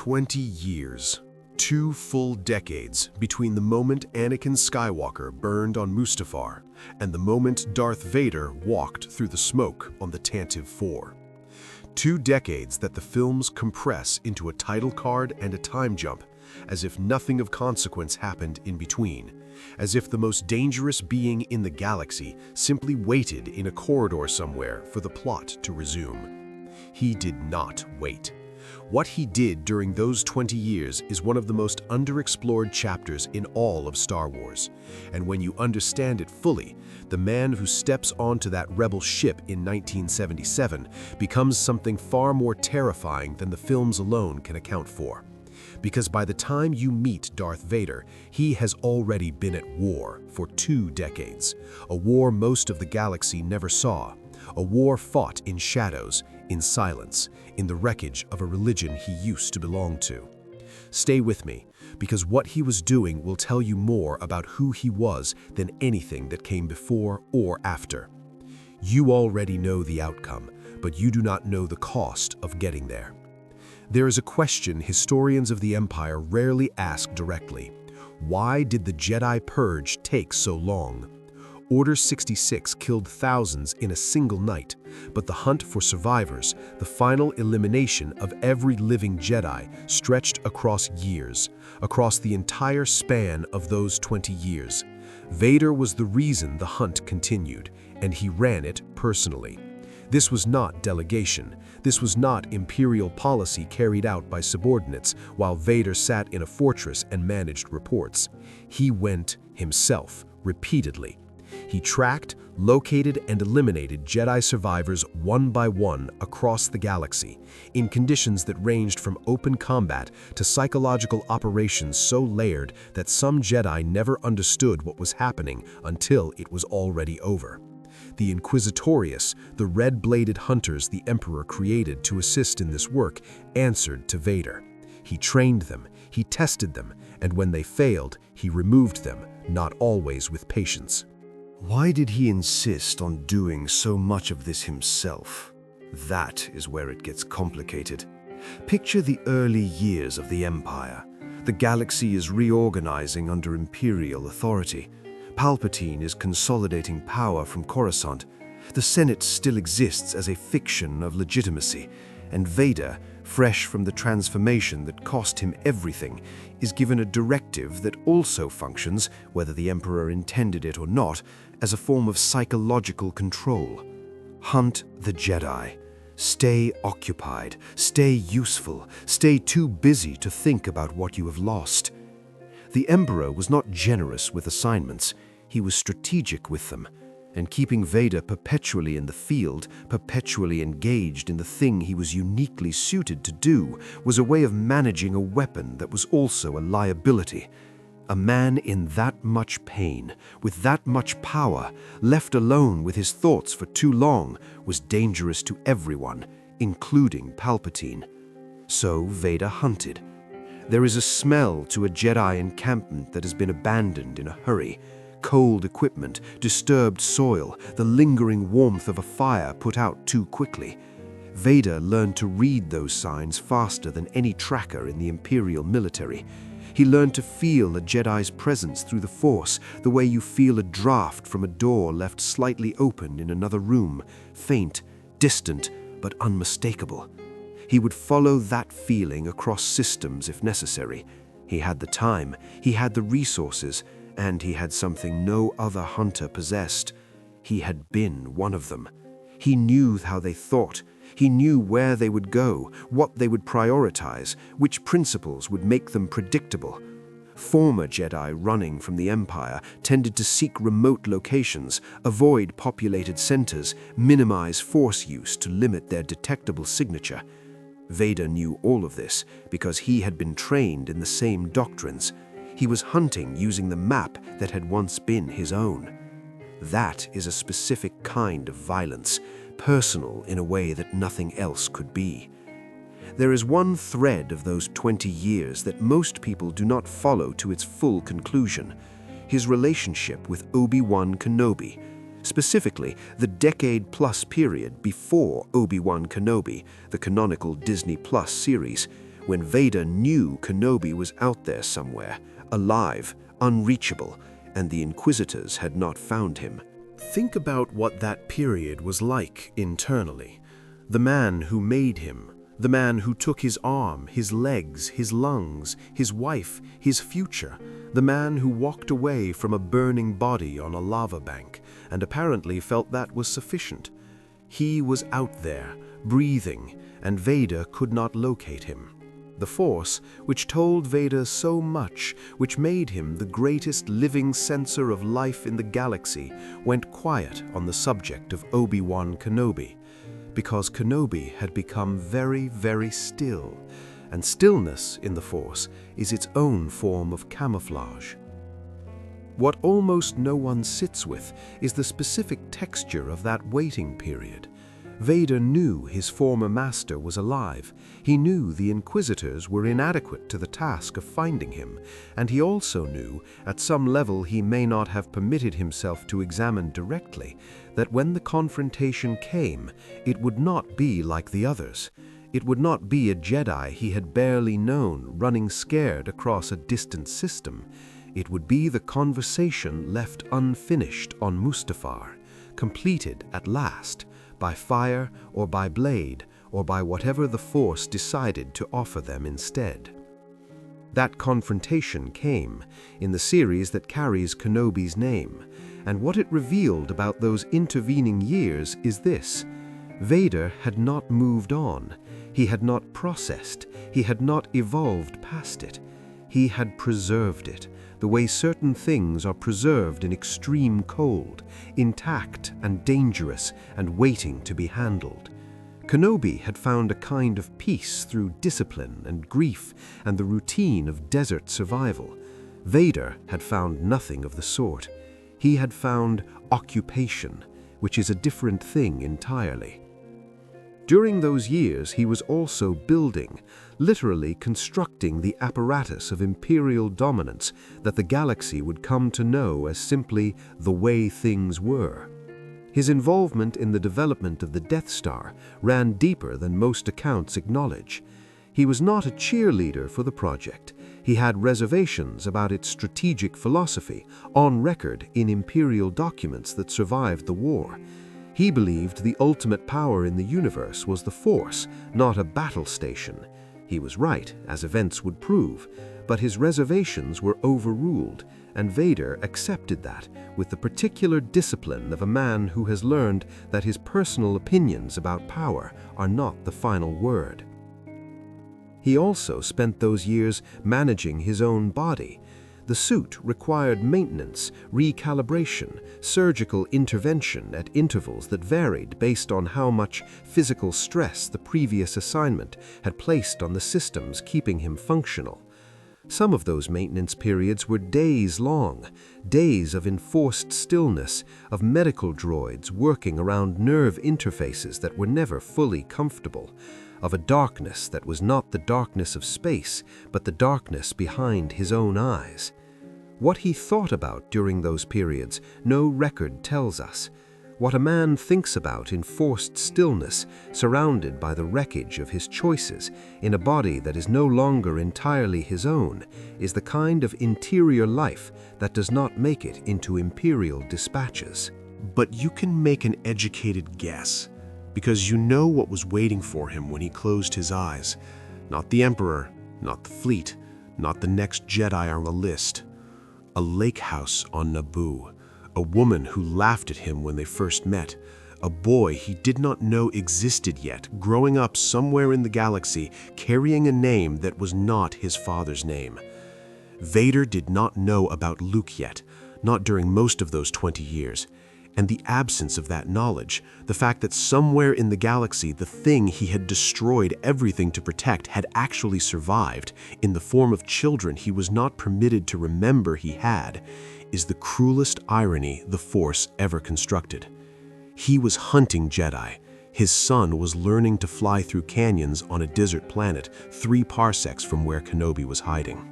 20 years. 2 full decades between the moment Anakin Skywalker burned on Mustafar and the moment Darth Vader walked through the smoke on the Tantive IV. 2 decades that the films compress into a title card and a time jump, as if nothing of consequence happened in between, as if the most dangerous being in the galaxy simply waited in a corridor somewhere for the plot to resume. He did not wait. What he did during those 20 years is one of the most underexplored chapters in all of Star Wars. And when you understand it fully, the man who steps onto that rebel ship in 1977 becomes something far more terrifying than the films alone can account for. Because by the time you meet Darth Vader, he has already been at war for 2 decades, a war most of the galaxy never saw, a war fought in shadows, in silence, in the wreckage of a religion he used to belong to. Stay with me, because what he was doing will tell you more about who he was than anything that came before or after. You already know the outcome, but you do not know the cost of getting there. There is a question historians of the Empire rarely ask directly. Why did the Jedi Purge take so long? Order 66 killed thousands in a single night, but the hunt for survivors, the final elimination of every living Jedi, stretched across years, across the entire span of those 20 years. Vader was the reason the hunt continued, and he ran it personally. This was not delegation. This was not Imperial policy carried out by subordinates while Vader sat in a fortress and managed reports. He went himself, repeatedly. He tracked, located, and eliminated Jedi survivors one by one across the galaxy, in conditions that ranged from open combat to psychological operations so layered that some Jedi never understood what was happening until it was already over. The Inquisitorius, the red-bladed hunters the Emperor created to assist in this work, answered to Vader. He trained them, he tested them, and when they failed, he removed them, not always with patience. Why did he insist on doing so much of this himself? That is where it gets complicated. Picture the early years of the Empire. The galaxy is reorganizing under Imperial authority. Palpatine is consolidating power from Coruscant. The Senate still exists as a fiction of legitimacy, and Vader, fresh from the transformation that cost him everything, is given a directive that also functions, whether the Emperor intended it or not, as a form of psychological control. Hunt the Jedi. Stay occupied, stay useful, stay too busy to think about what you have lost. The Emperor was not generous with assignments, he was strategic with them, and keeping Vader perpetually in the field, perpetually engaged in the thing he was uniquely suited to do, was a way of managing a weapon that was also a liability. A man in that much pain, with that much power, left alone with his thoughts for too long, was dangerous to everyone, including Palpatine. So Vader hunted. There is a smell to a Jedi encampment that has been abandoned in a hurry. Cold equipment, disturbed soil, the lingering warmth of a fire put out too quickly. Vader learned to read those signs faster than any tracker in the Imperial military. He learned to feel a Jedi's presence through the Force, the way you feel a draft from a door left slightly open in another room, faint, distant, but unmistakable. He would follow that feeling across systems if necessary. He had the time, he had the resources, and he had something no other hunter possessed. He had been one of them. He knew how they thought. He knew where they would go, what they would prioritize, which principles would make them predictable. Former Jedi running from the Empire tended to seek remote locations, avoid populated centers, minimize Force use to limit their detectable signature. Vader knew all of this because he had been trained in the same doctrines. He was hunting using the map that had once been his own. That is a specific kind of violence, personal in a way that nothing else could be. There is one thread of those 20 years that most people do not follow to its full conclusion: his relationship with Obi-Wan Kenobi, specifically the decade-plus period before Obi-Wan Kenobi, the canonical Disney Plus series, when Vader knew Kenobi was out there somewhere, alive, unreachable, and the Inquisitors had not found him. Think about what that period was like internally. The man who made him, the man who took his arm, his legs, his lungs, his wife, his future, the man who walked away from a burning body on a lava bank and apparently felt that was sufficient. He was out there, breathing, and Vader could not locate him. The Force, which told Vader so much, which made him the greatest living sensor of life in the galaxy, went quiet on the subject of Obi-Wan Kenobi, because Kenobi had become very, very still, and stillness in the Force is its own form of camouflage. What almost no one sits with is the specific texture of that waiting period. Vader knew his former master was alive. He knew the Inquisitors were inadequate to the task of finding him, and he also knew, at some level he may not have permitted himself to examine directly, that when the confrontation came, it would not be like the others. It would not be a Jedi he had barely known running scared across a distant system. It would be the conversation left unfinished on Mustafar, completed at last, by fire or by blade, or by whatever the Force decided to offer them instead. That confrontation came in the series that carries Kenobi's name, and what it revealed about those intervening years is this: Vader had not moved on, he had not processed, he had not evolved past it. He had preserved it, the way certain things are preserved in extreme cold, intact and dangerous and waiting to be handled. Kenobi had found a kind of peace through discipline and grief and the routine of desert survival. Vader had found nothing of the sort. He had found occupation, which is a different thing entirely. During those years, he was also building, literally constructing the apparatus of Imperial dominance that the galaxy would come to know as simply the way things were. His involvement in the development of the Death Star ran deeper than most accounts acknowledge. He was not a cheerleader for the project. He had reservations about its strategic philosophy, on record in Imperial documents that survived the war. He believed the ultimate power in the universe was the Force, not a battle station. He was right, as events would prove, but his reservations were overruled, and Vader accepted that with the particular discipline of a man who has learned that his personal opinions about power are not the final word. He also spent those years managing his own body. The suit required maintenance, recalibration, surgical intervention at intervals that varied based on how much physical stress the previous assignment had placed on the systems keeping him functional. Some of those maintenance periods were days long, days of enforced stillness, of medical droids working around nerve interfaces that were never fully comfortable, of a darkness that was not the darkness of space, but the darkness behind his own eyes. What he thought about during those periods, no record tells us. What a man thinks about in forced stillness, surrounded by the wreckage of his choices, in a body that is no longer entirely his own, is the kind of interior life that does not make it into Imperial dispatches. But you can make an educated guess, because you know what was waiting for him when he closed his eyes. Not the Emperor, not the fleet, not the next Jedi on the list. A lake house on Naboo, a woman who laughed at him when they first met, a boy he did not know existed yet, growing up somewhere in the galaxy, carrying a name that was not his father's name. Vader did not know about Luke yet, not during most of those 20 years. And the absence of that knowledge, the fact that somewhere in the galaxy the thing he had destroyed everything to protect had actually survived, in the form of children he was not permitted to remember he had, is the cruelest irony the Force ever constructed. He was hunting Jedi. His son was learning to fly through canyons on a desert planet 3 parsecs from where Kenobi was hiding.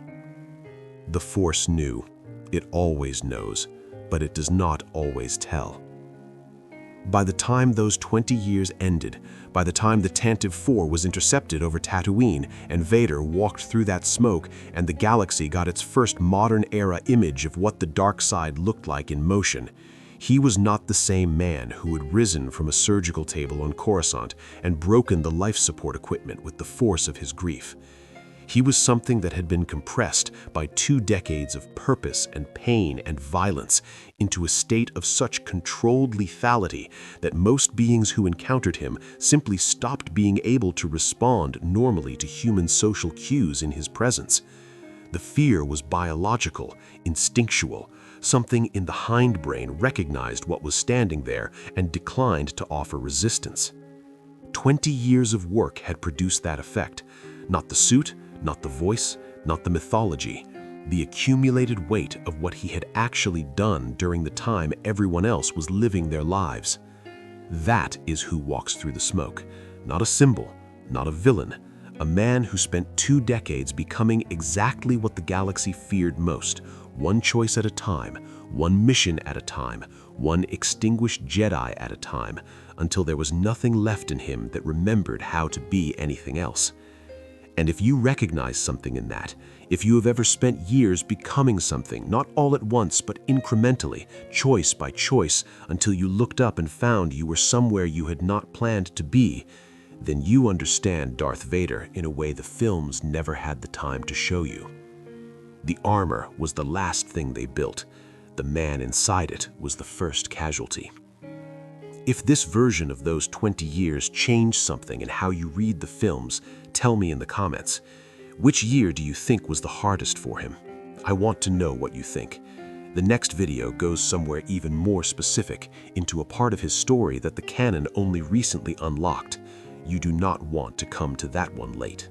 The Force knew. It always knows. But it does not always tell. By the time those 20 years ended, by the time the Tantive IV was intercepted over Tatooine and Vader walked through that smoke and the galaxy got its first modern-era image of what the dark side looked like in motion, he was not the same man who had risen from a surgical table on Coruscant and broken the life support equipment with the force of his grief. He was something that had been compressed by 2 decades of purpose and pain and violence into a state of such controlled lethality that most beings who encountered him simply stopped being able to respond normally to human social cues in his presence. The fear was biological, instinctual. Something in the hindbrain recognized what was standing there and declined to offer resistance. 20 years of work had produced that effect. Not the suit, not the voice, not the mythology. The accumulated weight of what he had actually done during the time everyone else was living their lives. That is who walks through the smoke. Not a symbol, not a villain. A man who spent 2 decades becoming exactly what the galaxy feared most. One choice at a time, one mission at a time, one extinguished Jedi at a time, until there was nothing left in him that remembered how to be anything else. And if you recognize something in that, if you have ever spent years becoming something, not all at once but incrementally, choice by choice, until you looked up and found you were somewhere you had not planned to be, then you understand Darth Vader in a way the films never had the time to show you. The armor was the last thing they built. The man inside it was the first casualty. If this version of those 20 years changed something in how you read the films, tell me in the comments. Which year do you think was the hardest for him? I want to know what you think. The next video goes somewhere even more specific, into a part of his story that the canon only recently unlocked. You do not want to come to that one late.